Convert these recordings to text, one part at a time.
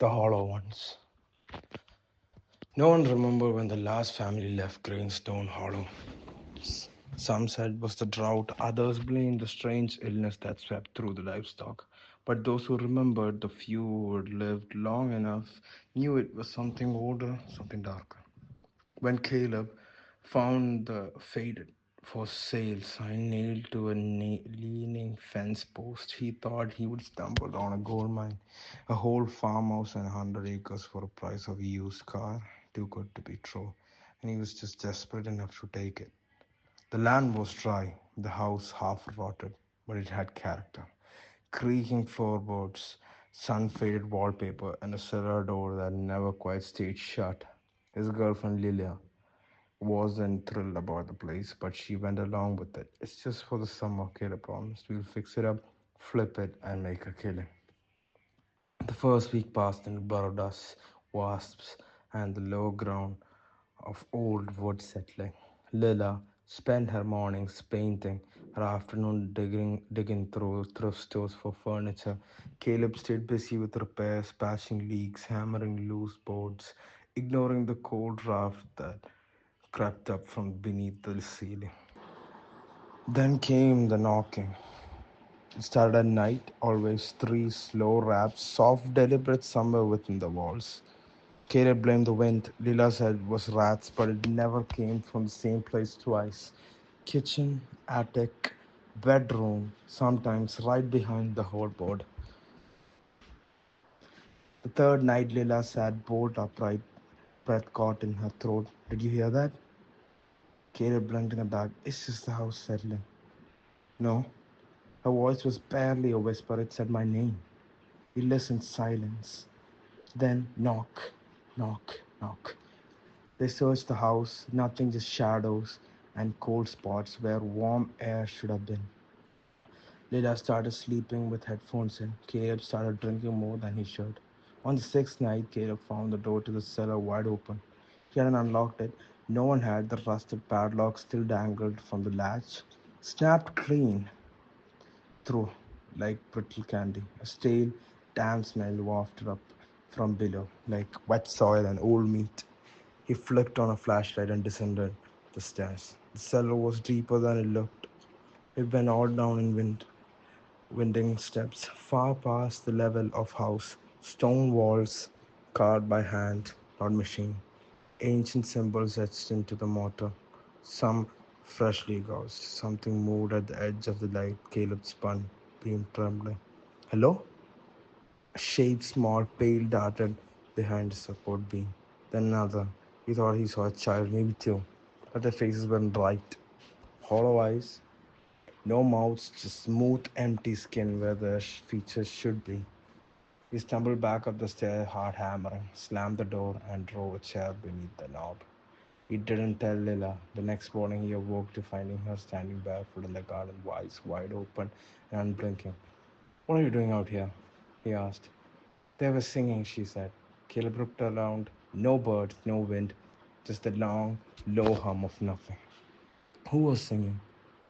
The hollow ones. No one remembered when the last family left Greenstone Hollow. Some said it was the drought, others blamed the strange illness that swept through the livestock. But those who remembered, the few who had lived long enough, knew it was something older, something darker. When Caleb found the faded for sale sign nailed to a leaning fence post, he thought he would stumble on a gold mine, a whole farmhouse and 100 acres for a price of a used car, too good to be true, and he was just desperate enough to take it. The land was dry, the house half rotted, but it had character. Creaking floorboards, sun-faded wallpaper, and a cellar door that never quite stayed shut. His girlfriend Lilia wasn't thrilled about the place, but she went along with it. It's just for the summer, Caleb promised. We'll fix it up, flip it, and make a killing. The first week passed in burrow dust, wasps, and the low ground of old wood settling. Lila spent her mornings painting, her afternoon digging through thrift stores for furniture. Caleb stayed busy with repairs, patching leaks, hammering loose boards, ignoring the cold draft that crept up from beneath the ceiling. Then came the knocking. It started at night, always three slow raps, soft, deliberate somewhere within the walls. Caleb blamed the wind. Lila said it was rats, but it never came from the same place twice. Kitchen, attic, bedroom, sometimes right behind the whole board. The third night, Lila sat bolt upright, breath caught in her throat. Did you hear that? Caleb blinked in the dark. It's just the house settling. No. Her voice was barely a whisper. It said my name. He listened, silence. Then knock, knock, knock. They searched the house, nothing, just shadows and cold spots where warm air should have been. Lila started sleeping with headphones in. Caleb started drinking more than he should. On the sixth night, Caleb found the door to the cellar wide open. He hadn't unlocked it. No one had. The rusted padlock still dangled from the latch, snapped clean through like brittle candy. A stale, damp smell wafted up from below, like wet soil and old meat. He flicked on a flashlight and descended the stairs. The cellar was deeper than it looked. It went all down in winding steps, far past the level of house. Stone walls carved by hand, not machine. Ancient symbols etched into the mortar. Some freshly gaussed. Something moved at the edge of the light. Caleb spun, beam trembling. Hello? A shape small, pale, darted behind the support beam. Then another. He thought he saw a child, maybe two. But their faces weren't right. Hollow eyes, no mouths, just smooth, empty skin where the features should be. He stumbled back up the stair, heart hammering, slammed the door, and drove a chair beneath the knob. He didn't tell Lila. The next morning, he awoke to finding her standing barefoot in the garden, eyes wide open and unblinking. What are you doing out here? He asked. They were singing, she said. Caleb looked around. No birds, no wind, just the long, low hum of nothing. Who was singing?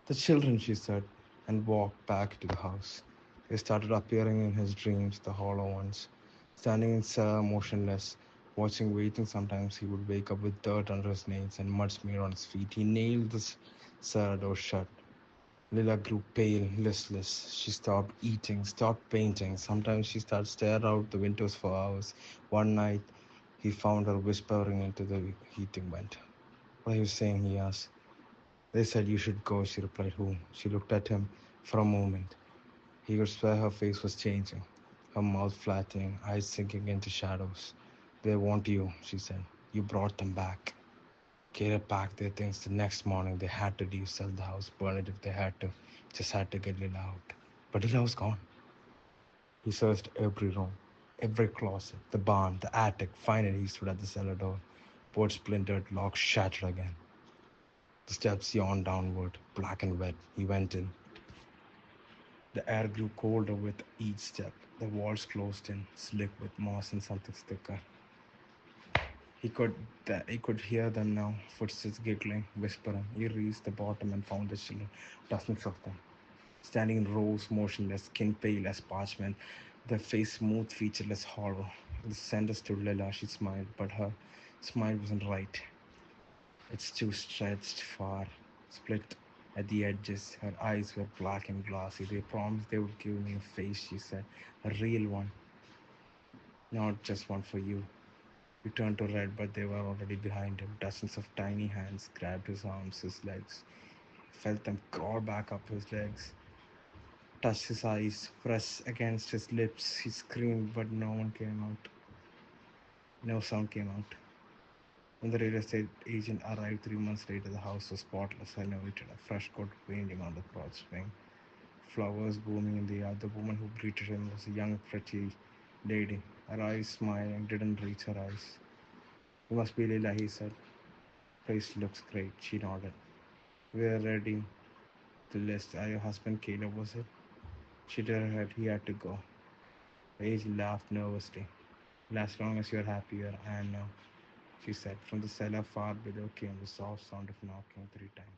The children, she said, and walked back to the house. They started appearing in his dreams, the hollow ones, standing in cellar, motionless, watching, waiting. Sometimes he would wake up with dirt under his nails and mud smeared on his feet. He nailed the cellar door shut. Lila grew pale, listless. She stopped eating, stopped painting. Sometimes she started staring out the windows for hours. One night, he found her whispering into the heating vent. What are you saying? He asked. They said you should go, she replied. Who? She looked at him for a moment. He could swear her face was changing, her mouth flattening, eyes sinking into shadows. They want you, she said. You brought them back. Caleb packed their things the next morning. They had to leave, sell the house, burn it if they had to. Just had to get Lila out. But Lila was gone. He searched every room, every closet, the barn, the attic. Finally, he stood at the cellar door. Board splintered, lock shattered again. The steps yawned downward, black and wet. He went in. The air grew colder with each step. The walls closed in, slick with moss and something thicker. He could hear them now, footsteps giggling, whispering. He reached the bottom and found the children, dozens of them, standing in rows, motionless, skin pale as parchment, their face smooth, featureless horror. The center stood Lila. She smiled, but her smile wasn't right. It's too stretched, far, split at the edges. Her eyes were black and glassy. They promised they would give me a face, she said. A real one, not just one for you. He turned to Red, but they were already behind him. Dozens of tiny hands grabbed his arms, his legs. He felt them crawl back up his legs, touch his eyes, press against his lips. He screamed, but no one came out. No sound came out. When the real estate agent arrived 3 months later, the house was spotless, renovated, a fresh coat of painting on the porch swing, flowers blooming in the yard. The woman who greeted him was a young, pretty lady. Her eyes, smiling, didn't reach her eyes. You must be Leila, he said. Place looks great. She nodded. We're ready. The list. Are your husband Caleb, was it? She did her head. He had to go. The agent laughed nervously. Well, as long as you're happier, I am now, she said. From the cellar far below came the soft sound of knocking 3 times.